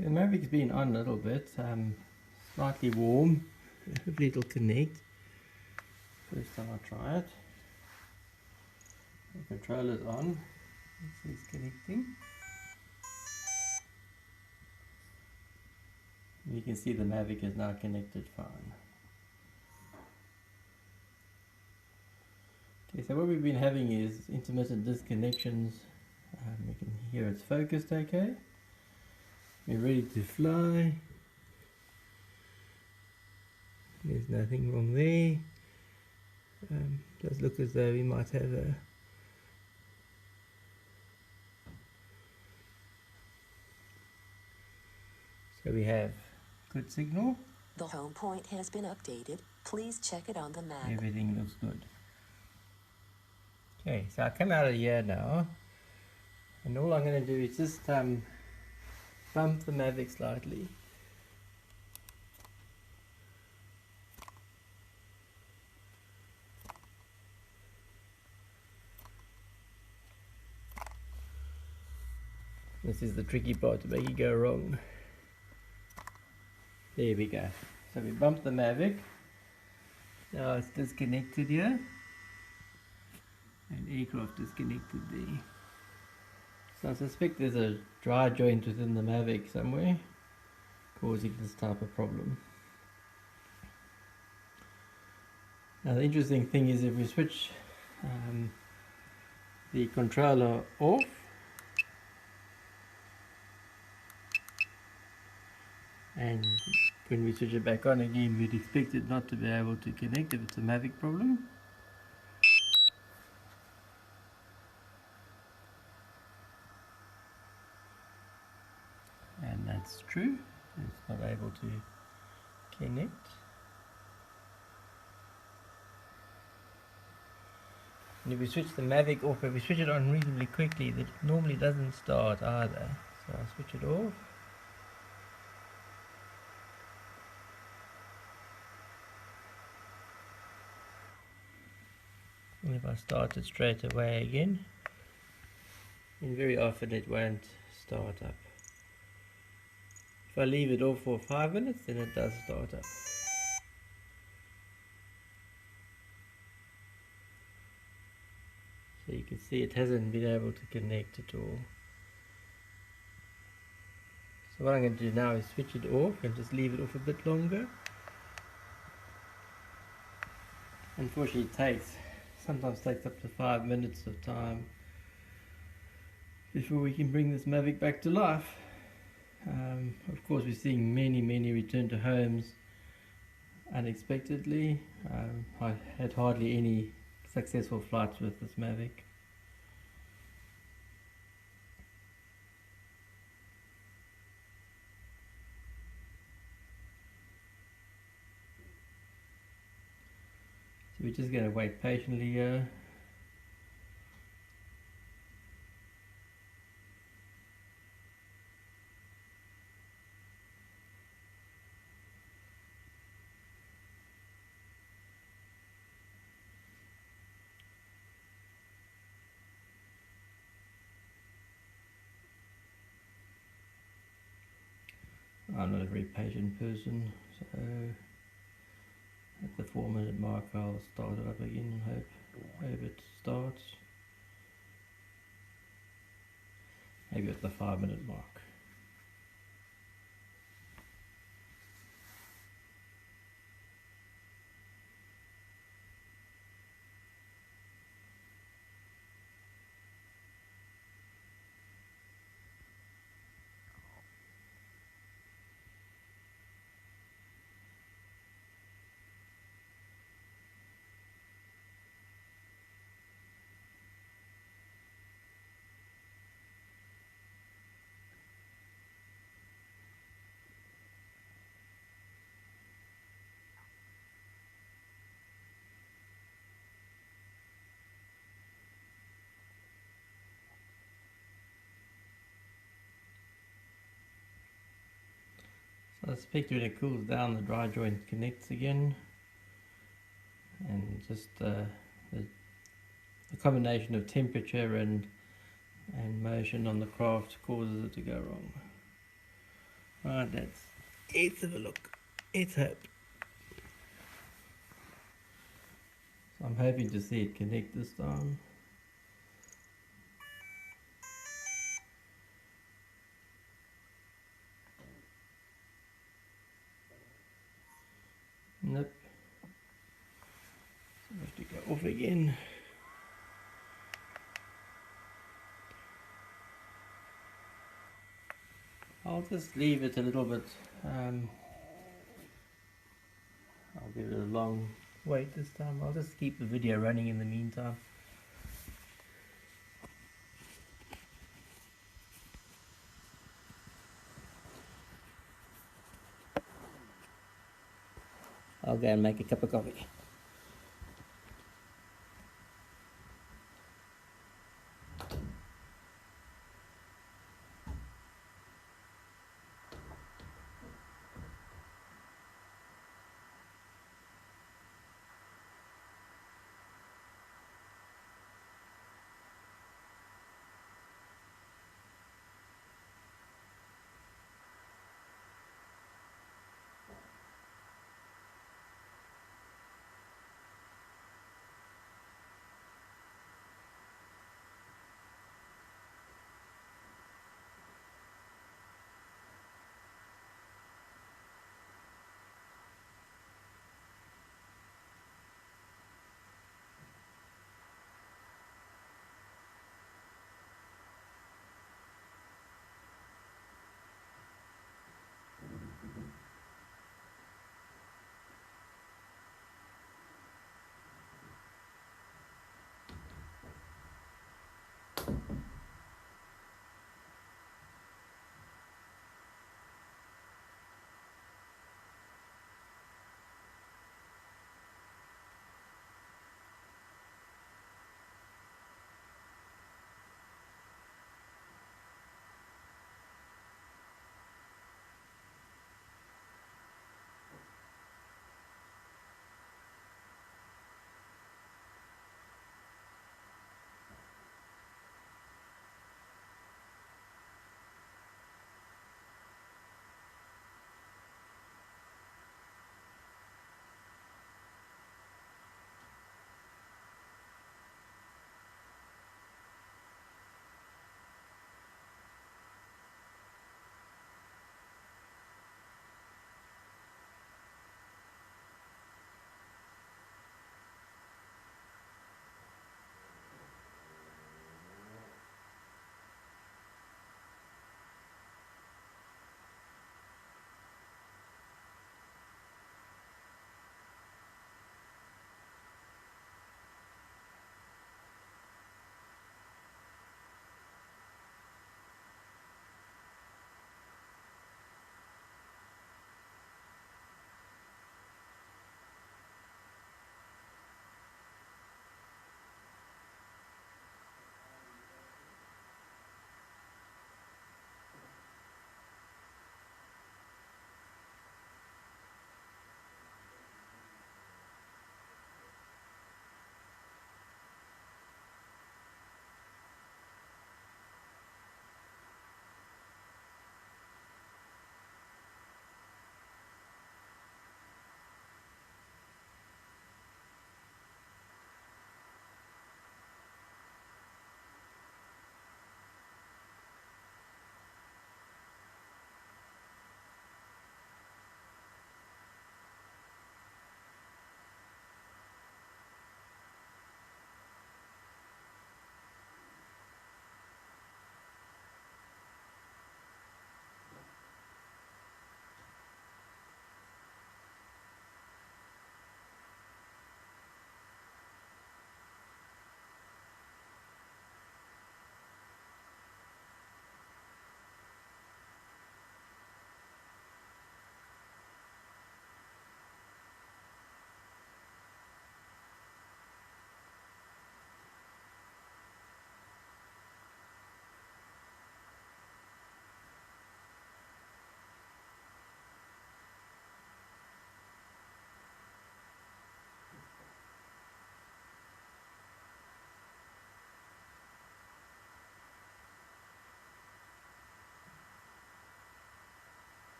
The Mavic's been on a little bit, slightly warm. Hopefully it'll connect. First time I try it. The controller's on. It's connecting. You can see the Mavic is now connected fine. Okay, so what we've been having is intermittent disconnections. You can hear it's focused okay. We're ready to fly. There's nothing wrong there. Does look as though we might have a so we have good signal. The home point has been updated. Please check it on the map. Everything looks good. Okay, so I come out of here now, and all I'm going to do is just bump the Mavic slightly. This is the tricky part to make it go wrong. There we go. So we bumped the Mavic. Now it's disconnected here. And aircraft disconnected there. So I suspect there's a dry joint within the Mavic somewhere causing this type of problem. Now the interesting thing is if we switch the controller off, and when we switch it back on again, we'd expect it not to be able to connect if it's a Mavic problem. And that's true, it's not able to connect. And if we switch the Mavic off, if we switch it on reasonably quickly, that normally doesn't start either. So I'll switch it off. And if I start it straight away again, and very often it won't start up. If I leave it off for 5 minutes, then it does start up. So you can see it hasn't been able to connect at all. So what I'm going to do now is switch it off and just leave it off a bit longer. Unfortunately it sometimes takes up to 5 minutes of time before we can bring this Mavic back to life. Of course we're seeing many return to homes unexpectedly. I had hardly any successful flights with this Mavic. So we're just going to wait patiently here. I'm not a very patient person, so at the 4-minute mark I'll start it up again and hope it starts. Maybe at the 5-minute mark. So I suspect when it cools down, the dry joint connects again, and just the combination of temperature and motion on the craft causes it to go wrong. Right, let's have a look. Let's hope. So I'm hoping to see it connect this time. Nope. So I have to go off again. I'll just leave it a little bit. I'll give it a long wait this time. I'll just keep the video running in the meantime. I'll go and make a cup of coffee.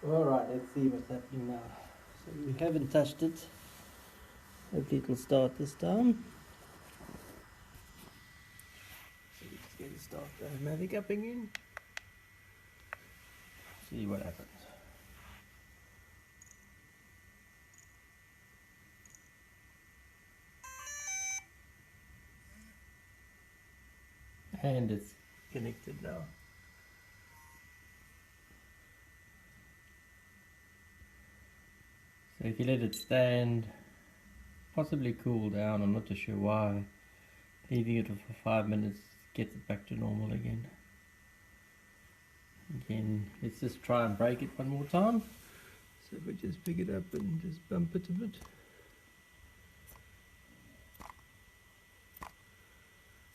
Alright, let's see what's happening now. So we haven't touched it. Hopefully it will start this time. So we're just going to start the Mavic up again. See what happens. And it's connected now. So if you let it stand, possibly cool down, I'm not too sure why, leaving it for 5 minutes gets it back to normal again. Again, let's just try and break it one more time. So if we just pick it up and just bump it a bit.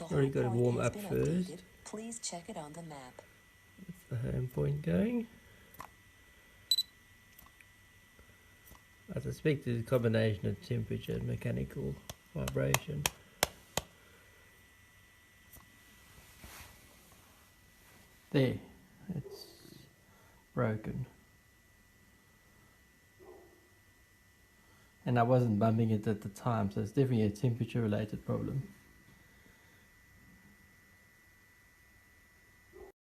Already got to warm up first. Please check it on the map. That's the home point going. I suspect it's a combination of temperature and mechanical vibration. There, it's broken. And I wasn't bumping it at the time, so it's definitely a temperature related problem.